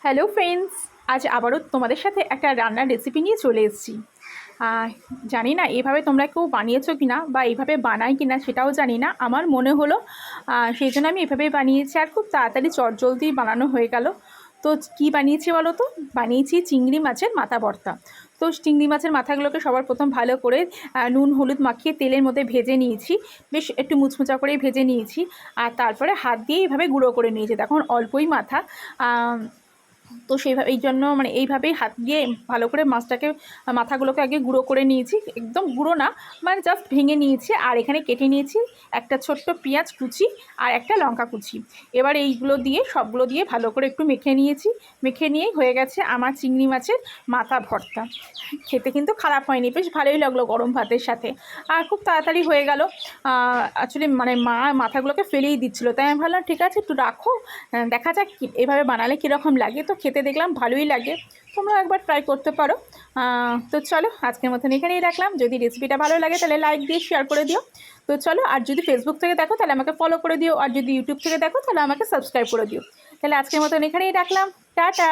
Hello friends, আজ আবারও তোমাদের সাথে একটা রান্নার রেসিপি নিয়ে চলে এসেছি। জানি না এভাবে তোমরা কেউ বানিয়েছো কিনা বা এইভাবে বানায় কিনা সেটাও জানি না। আমার মনে হলো সেই জন্য আমি এভাবেই বানিয়েছি, আর খুব তাড়াতাড়ি চটজলদি বানানো হয়ে গেল। তো কি বানিয়েছি বলো তো? বানিয়েছি চিংড়ি মাছের মাথা ভর্তা। তো চিংড়ি মাছের মাথাগুলোকে সবার প্রথম ভালো করে নুন হলুদ মাখিয়ে তেলের মধ্যে ভেজে নিয়েছি, বেশ একটু মুচমুচা করে ভেজে নিয়েছি। আর তারপরে হাত দিয়ে এইভাবে গুঁড়ো করে নিয়েছি। দেখুন অল্পই মাথা, তো সেইভাবে এই জন্য মানে এইভাবেই হাত দিয়ে ভালো করে মাছটাকে মাথাগুলোকে আগে গুঁড়ো করে নিয়েছি, একদম গুঁড়ো না, মানে জাস্ট ভেঙে নিয়েছি। আর এখানে কেটে নিয়েছি একটা ছোট্ট পেঁয়াজ কুচি আর একটা লঙ্কা কুচি। এবার এইগুলো দিয়ে সবগুলো দিয়ে ভালো করে একটু মেখে নিয়েছি। মেখে নিয়েই হয়ে গেছে আমার চিংড়ি মাছের মাথা ভর্তা। খেতে কিন্তু খারাপ হয়নি, বেশ ভালোই লাগলো গরম ভাতের সাথে, আর খুব তাড়াতাড়ি হয়ে গেল। অ্যাকচুয়ালি মানে মা মাথাগুলোকে ফেলেই দিচ্ছিলো, তাই আমি ভাবলাম ঠিক আছে একটু রাখো, দেখা যাক এভাবে বানালে কীরকম লাগে। তো খেতে দেখলাম ভালোই লাগে, তোমরা একবার ট্রাই করতে পারো। তো চলো আজকের মতন এখানেই রাখলাম। যদি রেসিপিটা ভালো লাগে তাহলে লাইক দিয়ে শেয়ার করে দিও। তো চলো, আর যদি ফেসবুক থেকে দেখো তাহলে আমাকে ফলো করে দিও, আর যদি ইউটিউব থেকে দেখো তাহলে আমাকে সাবস্ক্রাইব করে দিও। তাহলে আজকের মতন এখানেই রাখলাম, টাটা।